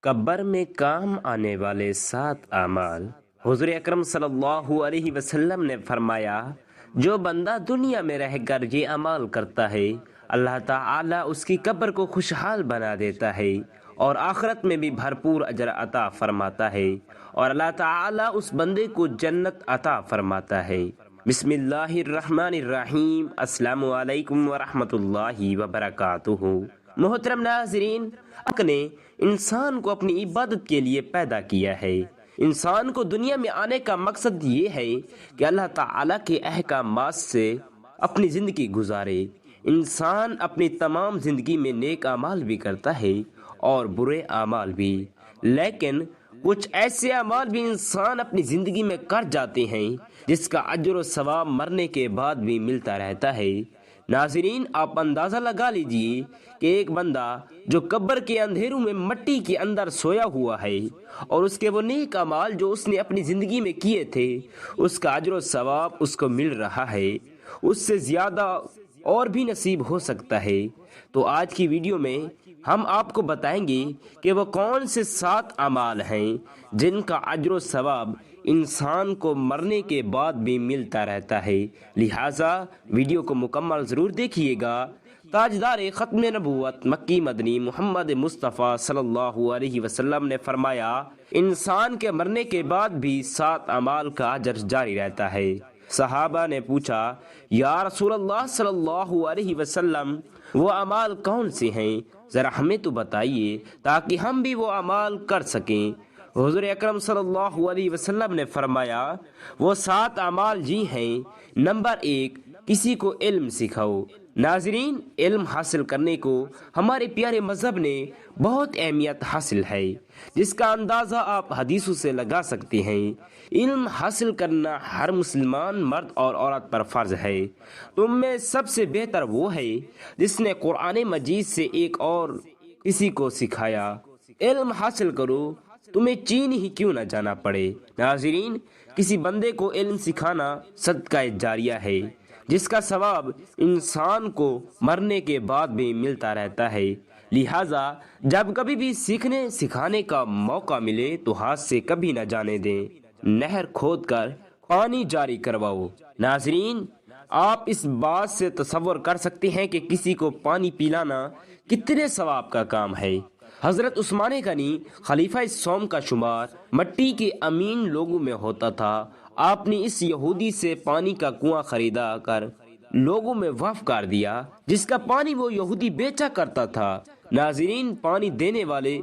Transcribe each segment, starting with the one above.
कब्र में काम आने वाले 7 अमाल। हुजूर अकरम सल्लल्लाहु अलैहि वसल्लम ने फरमाया, जो बंदा दुनिया में रहकर ये अमाल करता है, अल्लाह ताला उसकी कब्र को खुशहाल बना देता है और आखिरत में भी भरपूर अजर अता फरमाता है और अल्लाह ताला उस बंदे को जन्नत अता फरमाता है। बिस्मिल्लाहिर्रहमानिर्रहीम। अस्सलामु अलैकुम वरहमतुल्लाहि वबरकातुहू। मोहतरम नाज़रीन, ने इंसान को अपनी इबादत के लिए पैदा किया है। इंसान को दुनिया में आने का मकसद ये है कि अल्लाह ताला के अहकामात से अपनी ज़िंदगी गुजारे। इंसान अपनी तमाम ज़िंदगी में नेक अमाल भी करता है और बुरे अमाल भी, लेकिन कुछ ऐसे अमाल भी इंसान अपनी ज़िंदगी में कर जाते हैं जिसका अजर व सवाब मरने के बाद भी मिलता रहता है। नाज़रीन, आप अंदाज़ा लगा लीजिए कि एक बंदा जो कब्र के अंधेरों में मिट्टी के अंदर सोया हुआ है और उसके वो नेक अमाल जो उसने अपनी ज़िंदगी में किए थे, उसका अजर व सवाब उसको मिल रहा है, उससे ज़्यादा और भी नसीब हो सकता है। तो आज की वीडियो में हम आपको बताएंगे कि वो कौन से 7 अमाल हैं जिनका अजर व सवाब इंसान को मरने के बाद भी मिलता रहता है। लिहाजा वीडियो को मुकम्मल ज़रूर देखिएगा। ताजदार ख़त्म नबूवत मक्की मदनी मोहम्मद मुस्तफ़ा सल्लल्लाहु अलैहि वसल्लम ने फरमाया, इंसान के मरने के बाद भी 7 अमाल का अजर जारी रहता है। सहाबा ने पूछा, या रसूलल्लाह सल्लल्लाहु अलैहि वसल्लम, वो अमाल कौन से हैं, ज़रा हमें तो बताइए ताकि हम भी वो अमाल कर सकें। हुज़ूर अकरम सल्लल्लाहु अलैहि वसल्लम ने फरमाया, वो 7 अमाल जी हैं। नंबर 1, किसी को इल्म सिखाओ। नाज़रीन, इल्म हासिल करने को हमारे प्यारे मज़हब ने बहुत अहमियत हासिल है, जिसका अंदाज़ा आप हदीसों से लगा सकते हैं। इल्म हासिल करना हर मुसलमान मर्द और औरत पर फ़र्ज है। तुम में सबसे बेहतर वो है जिसने कुरान मजीद से एक और किसी को सिखाया। इल्म हासिल करो, तुम्हें चीन ही क्यों न जाना पड़े। नाज़रीन, किसी बंदे को इल्म सिखाना सदका जारिया है, जिसका सवाब इंसान को मरने के बाद भी मिलता रहता है। लिहाजा जब कभी भी सीखने सिखाने का मौका मिले तो हाथ से कभी न जाने दें। नहर खोद कर पानी जारी करवाओ। नाज़रीन, आप इस बात से तसव्वुर कर सकते हैं कि किसी को पानी पिलाना कितने सवाब का काम है। हजरत उस्मान गनी खलीफा सोम का शुमार मिट्टी के अमीन लोगों में होता था। आपने इस यहूदी से पानी का कुआं खरीदा कर लोगों में वक्फ कर दिया, जिसका पानी वो यहूदी बेचा करता था। नाज़रीन, पानी देने वाले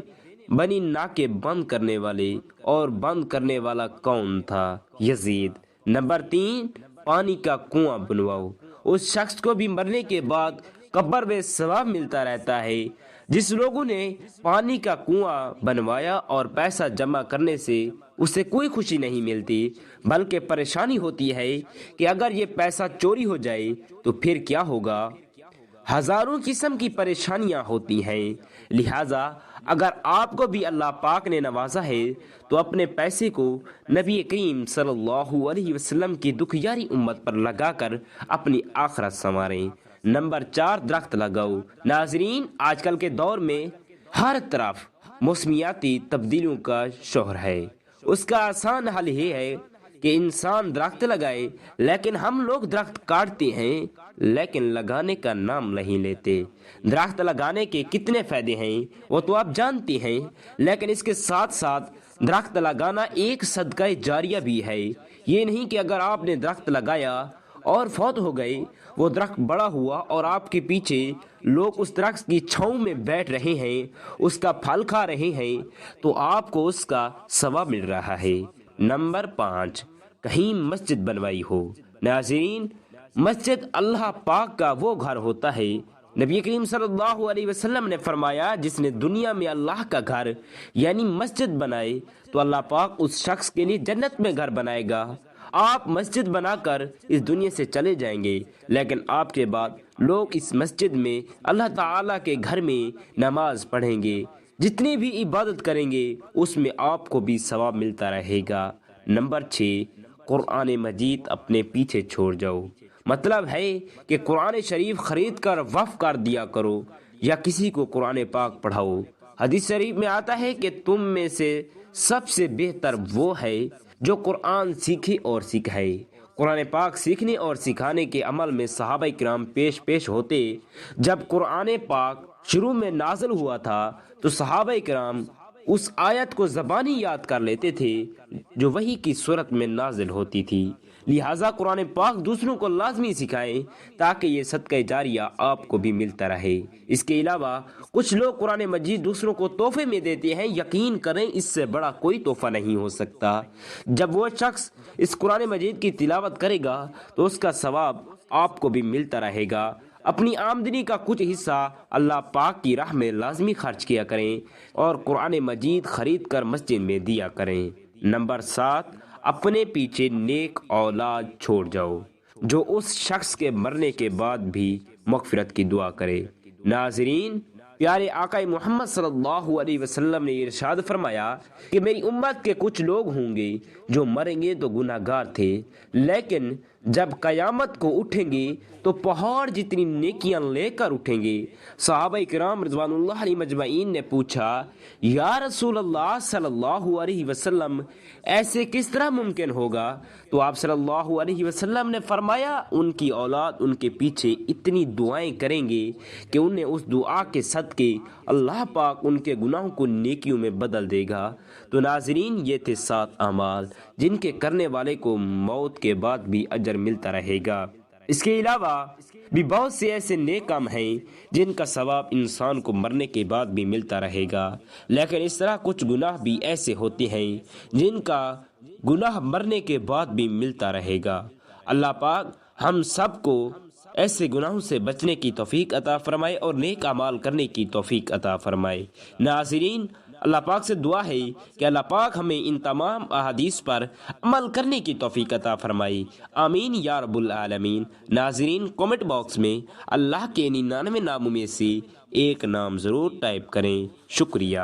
बनी नाके बंद करने वाले, और बंद करने वाला कौन था? यजीद। नंबर 3, पानी का कुआं बनवाओ। उस शख्स को भी मरने के बाद कब्र में सवाब मिलता रहता है। जिस लोगों ने पानी का कुआं बनवाया और पैसा जमा करने से उसे कोई खुशी नहीं मिलती, बल्कि परेशानी होती है कि अगर ये पैसा चोरी हो जाए तो फिर क्या होगा। हजारों किस्म की परेशानियां होती हैं। लिहाजा अगर आपको भी अल्लाह पाक ने नवाजा है तो अपने पैसे को नबी करीम सल्लल्लाहु अलैहि वसल्लम की दुखियारी उम्मत पर लगाकर अपनी आखिरत संवारें। नंबर 4, दरख्त लगाओ। नाजरीन, आजकल के दौर में हर तरफ मौसमियाती तब्दीलियों का शोहर है। उसका आसान हल ये है कि इंसान दरख्त लगाए, लेकिन हम लोग दरख्त काटते हैं लेकिन लगाने का नाम नहीं लेते। दरख्त लगाने के कितने फायदे हैं वो तो आप जानते हैं, लेकिन इसके साथ साथ दरख्त लगाना एक सदका जारिया भी है। ये नहीं कि अगर आपने दरख्त लगाया और फौत हो गए, वो दरख्त बड़ा हुआ और आपके पीछे लोग उस दरख्त की छांव में बैठ रहे हैं, उसका फल खा रहे हैं, तो आपको उसका सवाब मिल रहा है। नंबर 5, कहीं मस्जिद बनवाई हो। नाज़रीन, मस्जिद अल्लाह पाक का वो घर होता है। नबी करीम सल्लल्लाहु अलैहि वसल्लम ने फरमाया, जिसने दुनिया में अल्लाह का घर यानी मस्जिद बनाए तो अल्लाह पाक उस शख्स के लिए जन्नत में घर बनाएगा। आप मस्जिद बनाकर इस दुनिया से चले जाएंगे, लेकिन आपके बाद लोग इस मस्जिद में अल्लाह ताला के घर में नमाज पढ़ेंगे। जितनी भी इबादत करेंगे उसमें आपको भी सवाब मिलता रहेगा। नंबर 6, कुरान मजीद अपने पीछे छोड़ जाओ। मतलब है कि कुरान शरीफ खरीद कर वक्फ कर दिया करो या किसी को कुरान पाक पढ़ाओ। حدیث شریف میں آتا ہے کہ تم میں سے سب سے بہتر وہ ہے جو قرآن سیکھے اور سکھائے۔ قرآن پاک سیکھنے اور سکھانے کے عمل میں صحابہ کرام پیش ہوتے۔ جب قرآن پاک شروع میں نازل ہوا تھا تو صحابہ کرام اس آیت کو زبانی یاد کر لیتے تھے جو وحی کی صورت میں نازل ہوتی تھی۔ لہٰذا قرآن پاک دوسروں کو لازمی سکھائیں تاکہ یہ صدقہ جاریہ آپ کو بھی ملتا رہے۔ اس کے علاوہ کچھ لوگ قرآن مجید دوسروں کو تحفے میں دیتے ہیں۔ یقین کریں اس سے بڑا کوئی تحفہ نہیں ہو سکتا۔ جب وہ شخص اس قرآن مجید کی تلاوت کرے گا تو اس کا ثواب آپ کو بھی ملتا رہے گا۔ اپنی آمدنی کا کچھ حصہ اللہ پاک کی راہ میں لازمی خرچ کیا کریں اور قرآن مجید خرید کر مسجد میں دیا کریں۔ نمبر 7، اپنے پیچھے نیک اولاد چھوڑ جاؤ جو اس شخص کے مرنے کے بعد بھی مغفرت کی دعا کرے۔ ناظرین، پیارے آقا محمد صلی اللہ علیہ وسلم نے ارشاد فرمایا کہ میری امت کے کچھ لوگ ہوں گے جو مریں گے تو گناہ گار تھے، لیکن جب قیامت کو اٹھیں گے تو پہاڑ جتنی نیکیاں لے کر اٹھیں گے۔ صحابہ کرام رضوان اللہ علیہ مجمعین نے پوچھا، یا رسول اللہ صلی اللہ علیہ وسلم، ایسے کس طرح ممکن ہوگا؟ تو آپ صلی اللہ علیہ وسلم نے فرمایا، ان کی اولاد ان کے پیچھے اتنی دعائیں کریں گے کہ انہیں اس دعا کے صدقے اللہ پاک ان کے گناہوں کو نیکیوں میں بدل دے گا۔ تو ناظرین، یہ تھے 7 اعمال جن کے کرنے والے کو موت کے بعد بھی اجر ملتا رہے گا۔ اس کے علاوہ بھی بہت سے ایسے نیک کام ہیں جن کا ثواب انسان کو مرنے کے بعد بھی ملتا رہے گا، لیکن اس طرح کچھ گناہ بھی ایسے ہوتے ہیں جن کا گناہ مرنے کے بعد بھی ملتا رہے گا۔ اللہ پاک ہم سب کو ایسے گناہوں سے بچنے کی توفیق عطا فرمائے اور نیک اعمال کرنے کی توفیق عطا فرمائے۔ ناظرین، اللہ پاک سے دعا ہے کہ اللہ پاک ہمیں ان تمام احادیث پر عمل کرنے کی توفیق عطا فرمائے، آمین یا رب العالمین۔ ناظرین، کومنٹ باکس میں اللہ کے 99 ناموں میں سے ایک نام ضرور ٹائپ کریں۔ شکریہ۔